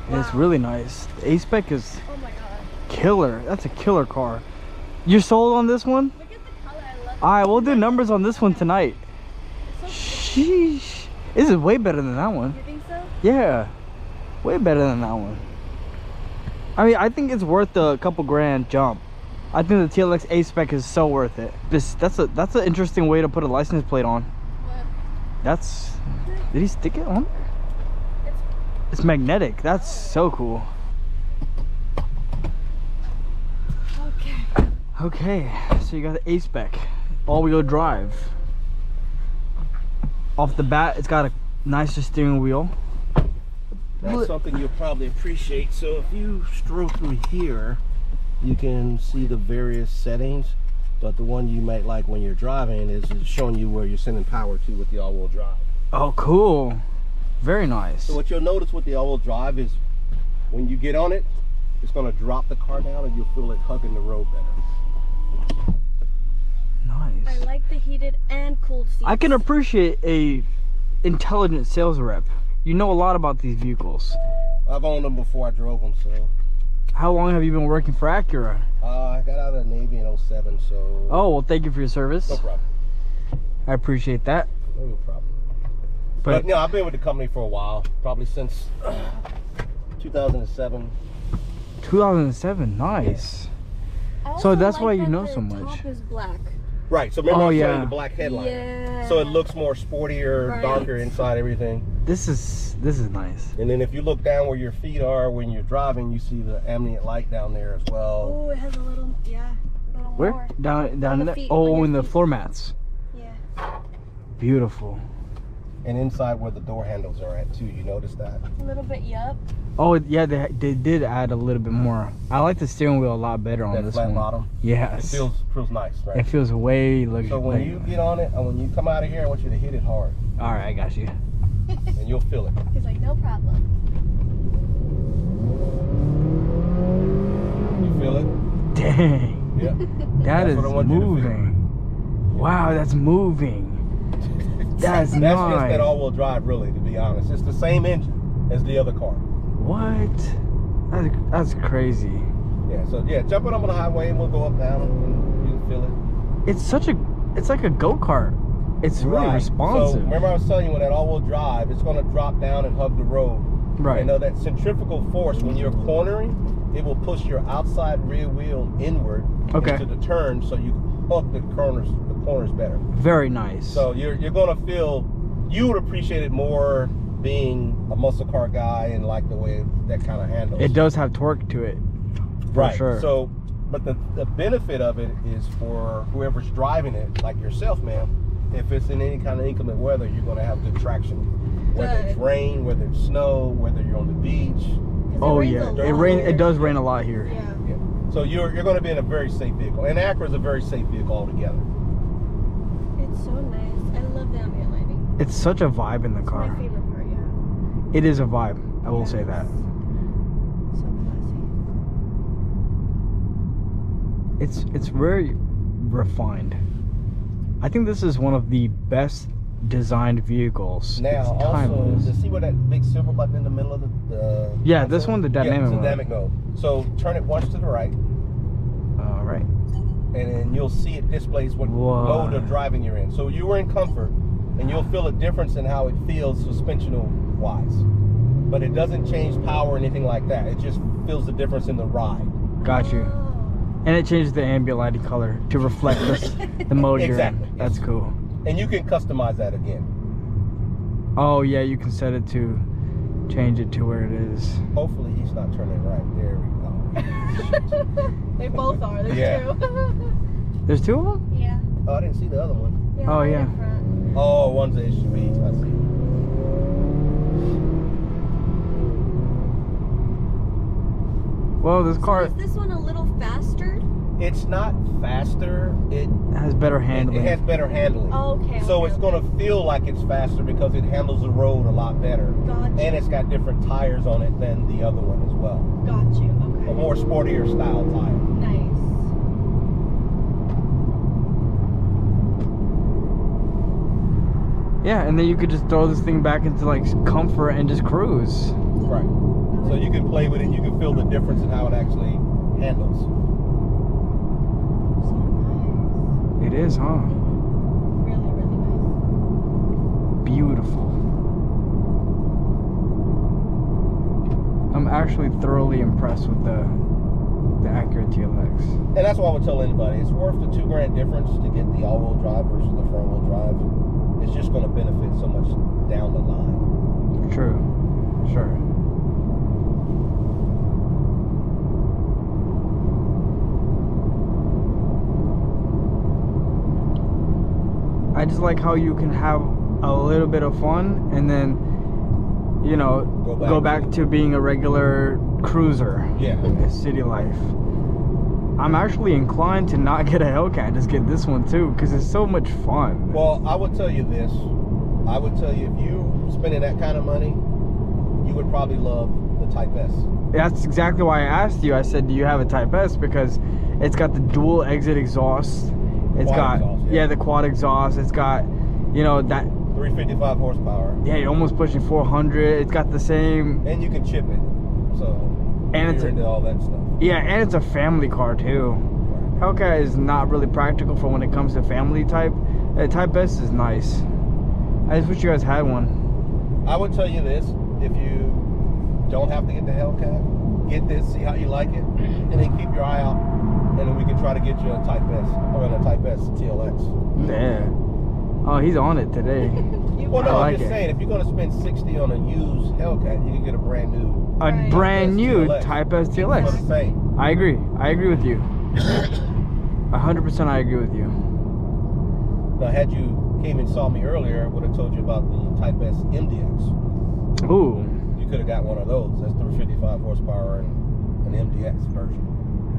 And it's really nice. The A-Spec is Oh my god. killer. That's a killer car. You're sold on this one? Look at the color. I love it. Alright, we'll do numbers on this one tonight. It's so Sheesh. This is way better than that one. You think so? Yeah. Way better than that one. I mean, I think it's worth the couple grand jump. I think the TLX A-Spec is so worth it. That's an interesting way to put a license plate on. What? That's... Did he stick it on? It's magnetic. That's so cool. Okay. Okay, so you got the A-Spec. All-wheel drive. Off the bat, it's got a nicer steering wheel. That's something you'll probably appreciate. So if you stroll through here, you can see the various settings, but the one you might like when you're driving is showing you where you're sending power to with the all-wheel drive. Oh, cool. Very nice. So what you'll notice with the all-wheel drive is when you get on it, it's going to drop the car down and you'll feel it hugging the road better. Nice. I like the heated and cooled seats. I can appreciate a intelligent sales rep. You know a lot about these vehicles. I've owned them before I drove them, so. How long have you been working for Acura? I got out of the Navy in 07, so. Oh, well, thank you for your service. No problem. I appreciate that. No problem. But no, I've been with the company for a while, probably since 2007. 2007, nice. I So also that's like why you that know the so much. top is black. Right, so remember I was showing yeah. the black headlight. Yeah. So it looks more sportier, Right. darker inside everything. This is nice. And then if you look down where your feet are when you're driving, you see the ambient light down there as well. Oh, it has a little, yeah, a little Where? more. Down On the there? feet, on Oh, your in the feet. floor mats. Yeah. Beautiful. And inside where the door handles are at too, you notice that? A little bit, yup. Oh, yeah, they did add a little bit more. I like the steering wheel a lot better on That this flat one. bottom. Yes. It feels nice, right? It feels way luxurious. So when you get on it, and when you come out of here, I want you to hit it hard, All right, I got you. and you'll feel it. He's like, no problem. You feel it? Dang. Yeah. That That's is what I want you to feel. moving. Wow, that's moving. That's nice. That's just that all-wheel drive, really, to be honest. It's the same engine as the other car. What? That's crazy. Yeah, so yeah, jumping up on the highway and we'll go up down and you can feel it. It's like a go-kart. It's really Right. responsive. So remember I was telling you with that all-wheel drive, it's going to drop down and hug the road. Right. You know, that centrifugal force, when you're cornering, it will push your outside rear wheel inward Okay. into the turn so you hug the corners better. Very nice. So you're going to feel, you would appreciate it more being a muscle car guy and like the way that kind of handles. It does have torque to it. For Right. sure. So, but the benefit of it is for whoever's driving it, like yourself, ma'am, if it's in any kind of inclement weather, you're going to have good traction. Whether it's Good. rain, whether it's snow, whether you're on the beach. 'Cause Oh rains yeah, a it lot. rain. It does rain a lot here. Yeah. Yeah. So you're going to be in a very safe vehicle. And Acura is a very safe vehicle altogether. It's so nice. I love the ambient lighting. It's such a vibe in the It's car. my favorite part, yeah. It is a vibe. I will say that. So classy. It's very refined. I think this is one of the best designed vehicles. Now, It's also, timeless. to see where that big silver button in the middle of the Yeah, this console? one, the Yeah, dynamic it's a mode. dynamic mode. So turn it once to the right, All right. and then you'll see it displays what Whoa. mode of driving you're in. So you were in comfort, and you'll feel a difference in how it feels suspensional wise. But it doesn't change power or anything like that. It just feels the difference in the ride. Got you. Oh. And it changes the ambient lighting color to reflect the mode Exactly, you're in. yes. That's cool. And you can customize that again. Oh yeah, you can set it to change it to where it is. Hopefully he's not turning right. There we go. They both are. There's Yeah. two. There's two of them? Yeah. Oh, I didn't see the other one. Yeah. Oh, right yeah. in front. Oh, one's the SUV. I see. Well, this So car is this one a little faster? It's not faster. It has better handling. It has better handling. Oh, okay. So okay, it's going to feel like it's faster because it handles the road a lot better. Gotcha. And it's got different tires on it than the other one as well. Got you. Okay. A more sportier style tire. Nice. Yeah, and then you could just throw this thing back into like comfort and just cruise. Right. So you can play with it and you can feel the difference in how it actually handles. So nice. It is, huh? Really, really nice. Beautiful. I'm actually thoroughly impressed with the Acura TLX. And that's why I would tell anybody, it's worth the $2,000 difference to get the all-wheel drive versus the front-wheel drive. It's just going to benefit so much down the line. True. Sure. I just like how you can have a little bit of fun and then, you know, go back to being a regular cruiser. Yeah. City life. I'm actually inclined to not get a Hellcat, just get this one too, because it's so much fun. Well, I would tell you this. I would tell you, if you spending that kind of money, you would probably love the Type S. That's exactly why I asked you. I said, do you have a Type S? Because it's got the dual exit exhaust. It's got exhaust, yeah, the quad exhaust. It's got, you know, that 355 horsepower. yeah, you're almost pushing 400. It's got the same, And you can chip it. So and it's you're into all that stuff. yeah, and it's a family car too. Hellcat is not really practical for when it comes to family type. Type S is nice. I just wish you guys had one. I would tell you this: if you don't have to get the Hellcat, get this, see how you like it, and then keep your eye out, and then we can try to get you a Type S or a Type S TLX. Yeah. Oh, he's on it today. Well, no, I like I'm just it. saying, if you're going to spend $60 on a used Hellcat, you can get a brand new. A Right. brand new TLX. Type S For TLX. the same. I agree. I agree with you. 100% I agree with you. Now, had you came and saw me earlier, I would have told you about the Type S MDX. Ooh. You could have got one of those. That's 355 horsepower and an MDX version.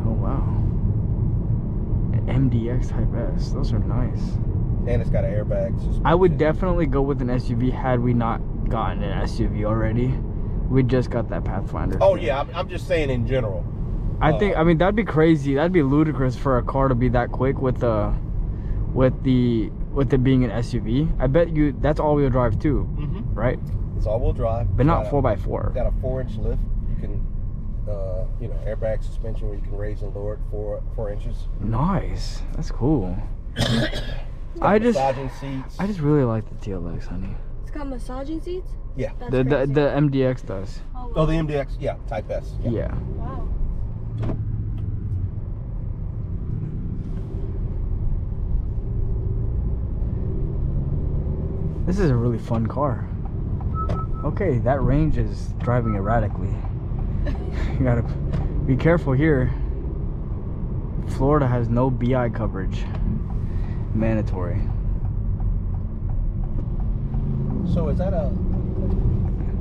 Oh, wow. An MDX Type S. Those are nice. And it's got an airbag suspension. I would definitely go with an SUV had we not gotten an SUV already. We just got that Pathfinder. Oh, yeah. I'm just saying in general. I think, I mean, that'd be crazy. That'd be ludicrous for a car to be that quick with it being an SUV. I bet you that's all-wheel drive too, right? It's all-wheel drive. But not It's 4x4. got a 4-inch lift. You can, you know, airbag suspension where you can raise and lower it 4 inches. Nice. That's cool. Massaging seats. I just really like the TLX, honey. It's got massaging seats? Yeah. That's The crazy. MDX does. Oh, Oh, the MDX. Yeah, Type S. Yeah. Wow. This is a really fun car. Okay, that range is driving erratically. You gotta be careful here. Florida has no BI coverage. Mandatory. So is that a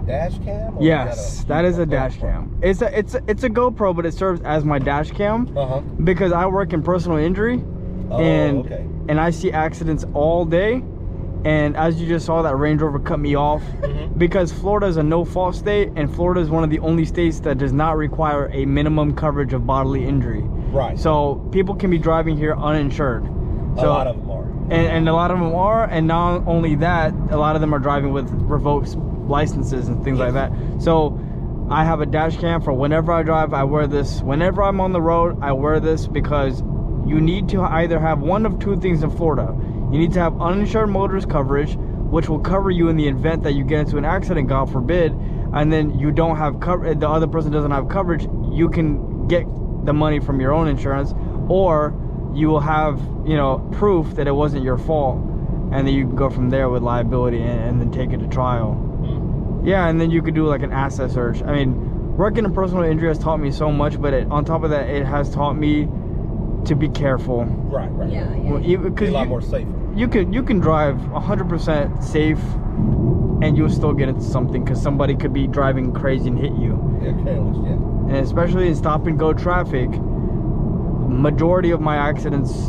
dash cam? Or Yes, that is a dash cam. It's a GoPro, but it serves as my dash cam because I work in personal injury, Oh, and okay. and I see accidents all day. And as you just saw, that Range Rover cut me off because Florida is a no-fault state, and Florida is one of the only states that does not require a minimum coverage of bodily injury. Right. So people can be driving here uninsured. So, a lot of them are. and a lot of them are, and not only that, a lot of them are driving with revoked licenses and things like that. So I have a dash cam for whenever I drive. I wear this whenever I'm on the road. I wear this because you need to either have one of two things in Florida. You need to have uninsured motorist coverage, which will cover you in the event that you get into an accident, God forbid, and then you don't have coverage, the other person doesn't have coverage. You can get the money from your own insurance, or you will have, you know, proof that it wasn't your fault, and then you can go from there with liability and then take it to trial. Yeah, and then you could do like an asset search. I mean, working in personal injury has taught me so much, but on top of that, it has taught me to be careful. Right. Yeah, yeah. Well, Be a lot more safer. You can drive 100% safe, and you'll still get into something because somebody could be driving crazy and hit you. Yeah, careless, yeah. And especially in stop and go traffic, majority of my accidents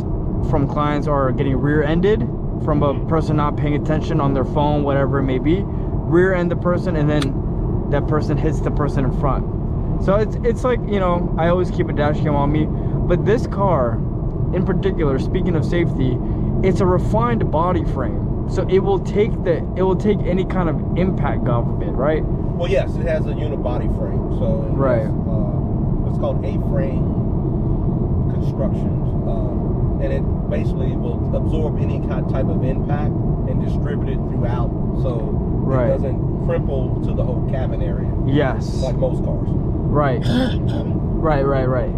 from clients are getting rear-ended from a person not paying attention on their phone, whatever it may be. Rear-end the person, and then that person hits the person in front. So it's like, you know, I always keep a dash cam on me, but this car in particular, speaking of safety, it's a refined body frame, so it will take any kind of impact, God forbid, right? Well, yes, it has a unibody frame. So Right. It's called A-frame constructions, and it basically will absorb any type of impact and distribute it throughout, so Right. it doesn't crimple to the whole cabin area Yes. like most cars. Right. Right.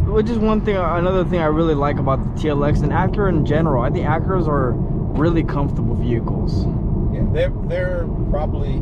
Which is another thing I really like about the TLX and Acura in general. I think Acuras are really comfortable vehicles. Yeah, they're probably,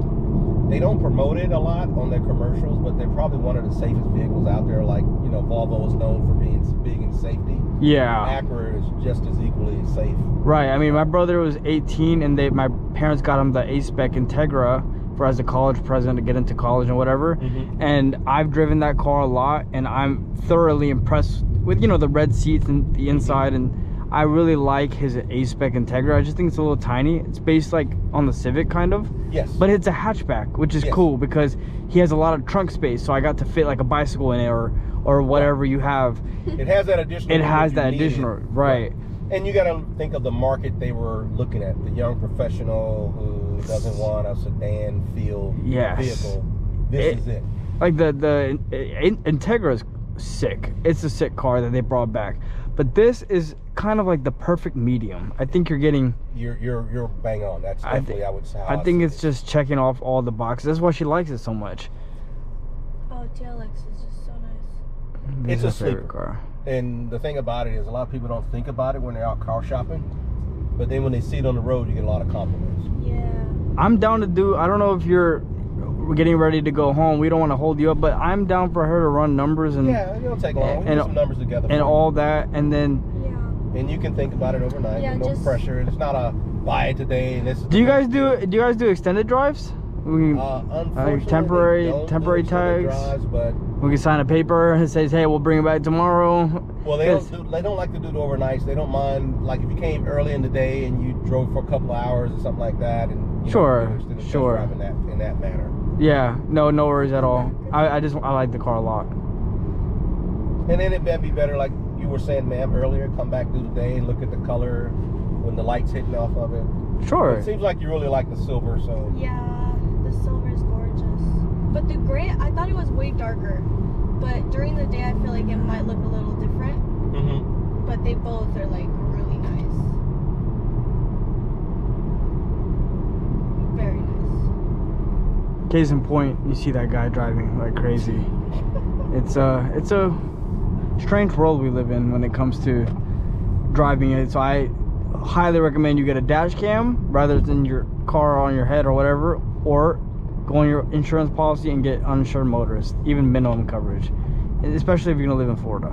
they don't promote it a lot on their commercials, but they're probably one of the safest vehicles out there. Like, you know, Volvo is known for being big in safety. Yeah. Acura is just as equally safe. Right. I mean, my brother was 18 and my parents got him the A-Spec Integra for as a college present to get into college and whatever. And I've driven that car a lot and I'm thoroughly impressed with, you know, the red seats and the inside, and I really like his A-Spec Integra. I just think it's a little tiny. It's based like on the Civic kind of. Yes. But it's a hatchback, which is cool because he has a lot of trunk space, so I got to fit like a bicycle in it or whatever you have. It has that additional. It has that additional, right. And you got to think of the market they were looking at, the young professional who doesn't want a sedan feel vehicle. This is it. Like the Integra is sick. It's a sick car that they brought back. But this is kind of like the perfect medium. I think you're getting. You're bang on. That's definitely I would say. I think it's just checking off all the boxes. That's why she likes it so much. Oh, TLX is just so nice. It's a favorite sleeper car. And the thing about it is, a lot of people don't think about it when they're out car shopping, but then when they see it on the road, you get a lot of compliments. Yeah. I'm down to do. I don't know if you're getting ready to go home. We don't want to hold you up, but I'm down for her to run numbers and it'll take long. We can get some numbers together and all that, and then. Yeah. And you can think about it overnight. Yeah, no pressure. It's not a buy it today and this. Do you guys do extended drives? Unfortunately, temporary tags. Drives, but we can sign a paper that says, "Hey, we'll bring it back tomorrow." Well, they don't like to do the overnights. They don't mind, like if you came early in the day and you drove for a couple of hours or something like that, and sure. Driving in that manner. Yeah, no worries at all. I like the car a lot. And then it may be better, like you were saying, ma'am, earlier. Come back through the day and look at the color when the light's hitting off of it. Sure. It seems like you really like the silver, so. Yeah, the silver is gorgeous. But the gray, I thought it was way darker. But during the day, I feel like it might look a little different. But they both are like really nice. Very nice. Case in point, you see that guy driving like crazy. It's a strange world we live in when it comes to driving it. So I highly recommend you get a dash cam rather than your car on your head or whatever, or go on your insurance policy and get uninsured motorist, even minimum coverage, especially if you're gonna live in Florida.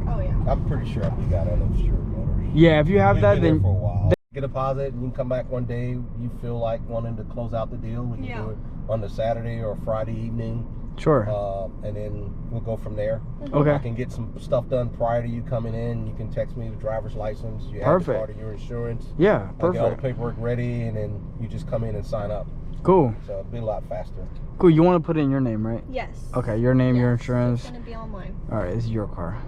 Oh yeah. I'm pretty sure we got uninsured motors. Yeah, if you have We've that, been then there for a while. Get a deposit and you can come back one day. You feel like wanting to close out the deal. We can do it on the Saturday or Friday evening. Sure. And then we'll go from there. Okay. I can get some stuff done prior to you coming in. You can text me the driver's license. You have the part of your insurance. Yeah, perfect. I'll get all the paperwork ready, and then you just come in and sign up. Cool. So it'll be a lot faster. Cool. You want to put in your name, right? Yes. Okay, your name, your insurance. It's gonna be on mine. All right, this is your car,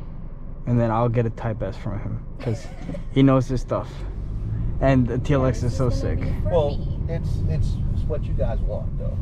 and then I'll get a Type S from him because he knows his stuff. And the TLX is so sick. Well, it's what you guys want, though.